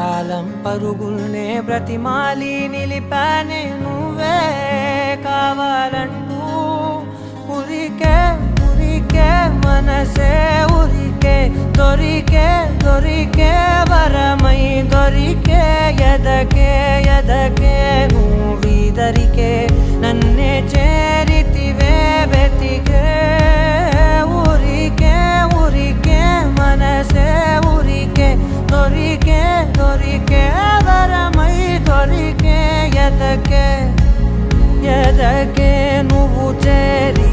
కాలం పరుగుల్నే బ్రతిమాలి నిలిపానే నువ్వే కావాలంటూ ఉరికే ఉరికే మనసే ఉరికే దొరికే దొరికే వరమై దొరికే ఎదకే ఎదకే నువ్వీదరికే నన్నే చేరితివే వెతికే ఉరికే ఉరికే మనసే ఉరికే దొరికే దొరికే వరమై దొరికే ఎదకే ఎదకే నువ్వు చేరి